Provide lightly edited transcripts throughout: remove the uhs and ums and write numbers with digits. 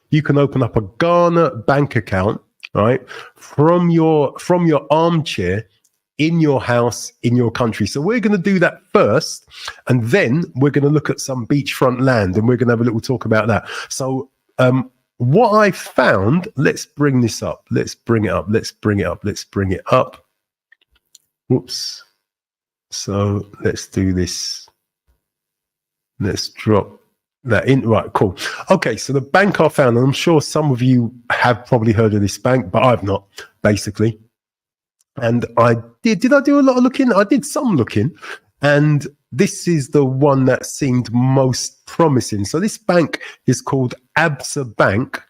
you can open up a Ghana bank account, right, from your armchair in your house, in your country. So we're going to do that first, and then we're going to look at some beachfront land, and we're going to have a little talk about that. So what I found, let's bring this up. Let's bring it up. Let's bring it up. Let's bring it up. Whoops. So let's do this. Let's drop that in. Right, cool. Okay, so the bank I found, and I'm sure some of you have probably heard of this bank, but I've not, basically. And I did I do a lot of looking? I did some looking, and this is the one that seemed most promising. So this bank is called Absa Bank.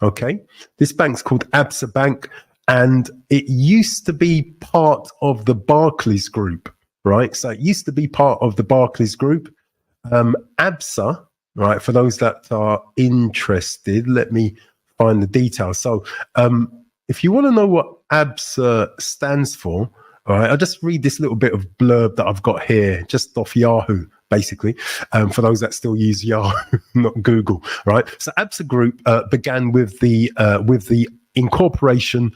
Okay, this bank's called Absa Bank, and it used to be part of the Barclays Group, right? So it used to be part of the Barclays Group. Absa, right? For those that are interested, let me find the details. So if you want to know what Absa stands for, all right, I'll just read this little bit of blurb that I've got here, just off Yahoo, basically, for those that still use Yahoo, not Google, right? So Absa Group began with the incorporation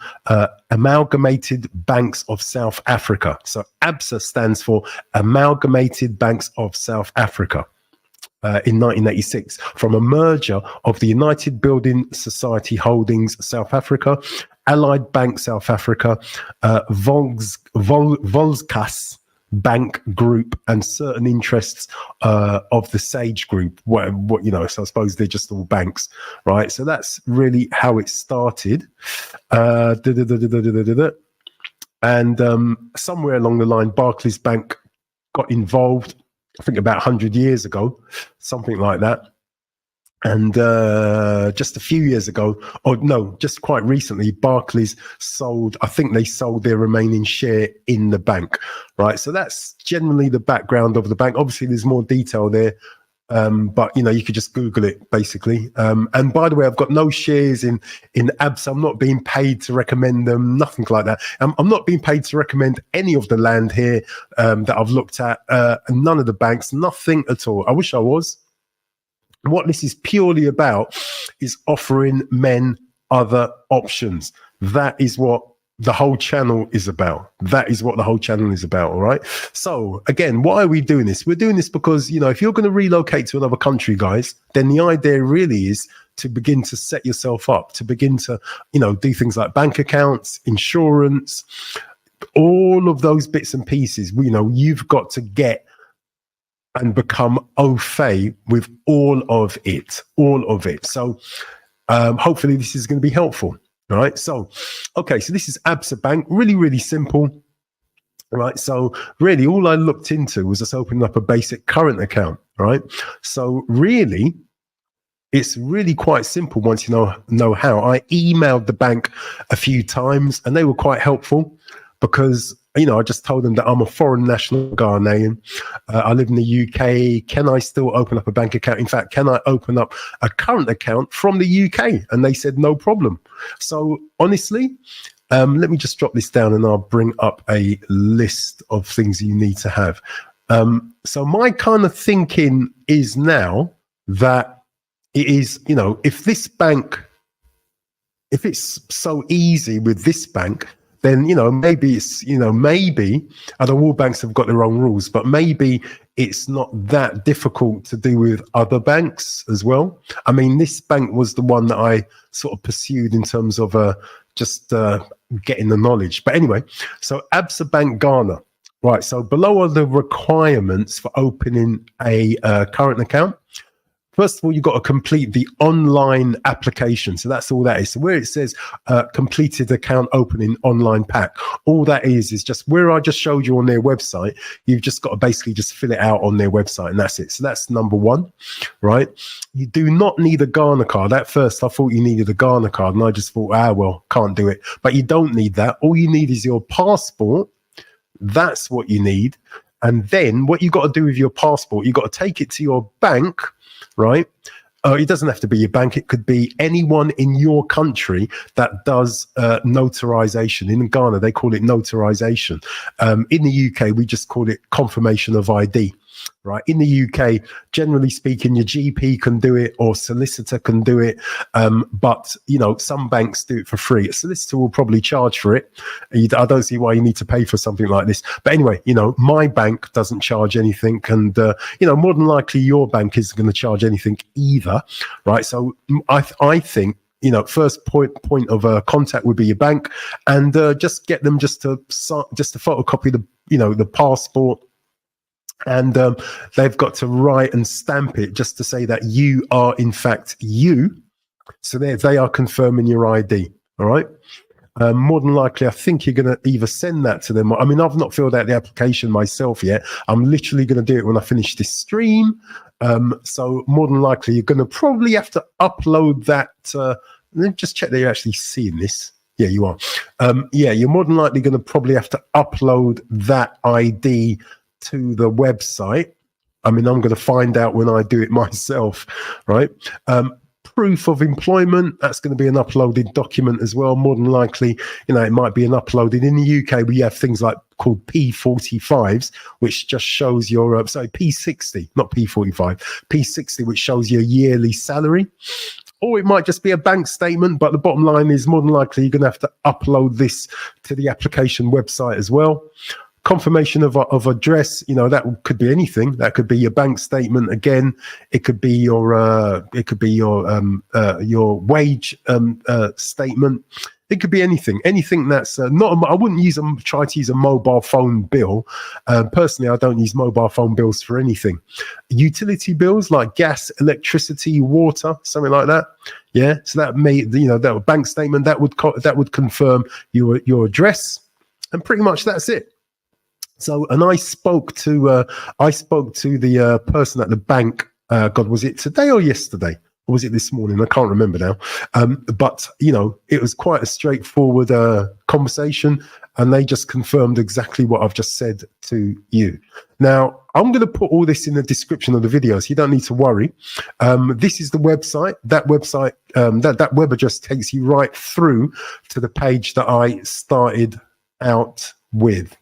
Amalgamated Banks of South Africa. So ABSA stands for Amalgamated Banks of South Africa. In 1986, from a merger of the United Building Society Holdings South Africa, Allied Bank South Africa, Volkskas Bank Group, and certain interests of the Sage Group. What you know, so I suppose they're just all banks, right? So that's really how it started. And somewhere along the line, Barclays Bank got involved. I think about 100 years ago, something like that. And just a few years ago, or no, just quite recently, Barclays sold, I think they sold their remaining share in the bank, right? So that's generally the background of the bank. Obviously, there's more detail there, but, you know, you could just Google it, basically. And by the way, I've got no shares in ABSA. I'm not being paid to recommend them, nothing like that. I'm not being paid to recommend any of the land here that I've looked at, none of the banks, nothing at all. I wish I was. What this is purely about is offering men other options. That is what the whole channel is about. That is what the whole channel is about, all right? So, again, why are we doing this? We're doing this because, you know, if you're going to relocate to another country, guys, then the idea really is to begin to set yourself up, to begin to, you know, do things like bank accounts, insurance, all of those bits and pieces. You know, you've got to get and become au fait with all of it. So hopefully this is going to be helpful. All right. So, okay. So this is Absa Bank. Really, really simple. All right. So really all I looked into was just opening up a basic current account. All right. So really, it's really quite simple once you know how. I emailed the bank a few times and they were quite helpful because, you know, I just told them that I'm a foreign national Ghanaian. I live in the UK. Can I still open up a bank account? In fact, can I open up a current account from the UK? And they said, no problem. So honestly, let me just drop this down and I'll bring up a list of things you need to have. So my kind of thinking is now that it is, you know, if it's so easy with this bank, then, you know, maybe it's, you know, maybe other all banks have got their own rules, but maybe it's not that difficult to do with other banks as well. I mean, this bank was the one that I sort of pursued in terms of just getting the knowledge. But anyway, so Absa Bank Ghana, right? So below are the requirements for opening a current account. First of all, you've got to complete the online application. So that's all that is. So where it says completed account opening online pack, all that is just where I just showed you on their website. You've just got to basically just fill it out on their website and that's it. So that's number one, right? You do not need a Ghana card. At first, I thought you needed a Ghana card and I just thought, well, can't do it. But you don't need that. All you need is your passport. That's what you need. And then what you got to do with your passport, you got to take it to your bank, right? It doesn't have to be your bank. It could be anyone in your country that does notarization. In Ghana, they call it notarization. In the UK, we just call it confirmation of ID. right? In the UK, generally speaking, your GP can do it or solicitor can do it. But, you know, some banks do it for free. A solicitor will probably charge for it. I don't see why you need to pay for something like this. But anyway, you know, my bank doesn't charge anything. And, you know, more than likely your bank isn't going to charge anything either, right? So I think, you know, first point of contact would be your bank, and just get them just to photocopy the, you know, the passport, and they've got to write and stamp it just to say that you are in fact you. So they are confirming your ID. All right. More than likely, I think you're going to either send that to them. I mean, I've not filled out the application myself yet. I'm literally going to do it when I finish this stream. So more than likely, you're going to probably have to upload that. Let me just check that you're actually seeing this. Yeah, you are. Yeah, you're more than likely going to probably have to upload that ID to the website. I mean, I'm going to find out when I do it myself, right? Proof of employment, that's going to be an uploaded document as well. More than likely, you know, it might be an uploaded. In the UK, we have things like called P45s, which just shows your, sorry, P60, not P45, P60, which shows your yearly salary. Or it might just be a bank statement, but the bottom line is more than likely you're going to have to upload this to the application website as well. Confirmation of address, you know, that could be anything. That could be your bank statement again. It could be your wage statement. It could be anything that's not. I wouldn't try to use a mobile phone bill. Personally, I don't use mobile phone bills for anything. Utility bills like gas, electricity, water, something like that. Yeah, so that may, you know, that bank statement that would confirm your address, and pretty much that's it. So, and I spoke to the person at the bank. God, was it today or yesterday? Or was it this morning? I can't remember now. But, you know, it was quite a straightforward conversation, and they just confirmed exactly what I've just said to you. Now, I'm going to put all this in the description of the video, so you don't need to worry. This is the website. That website, that web address takes you right through to the page that I started out with.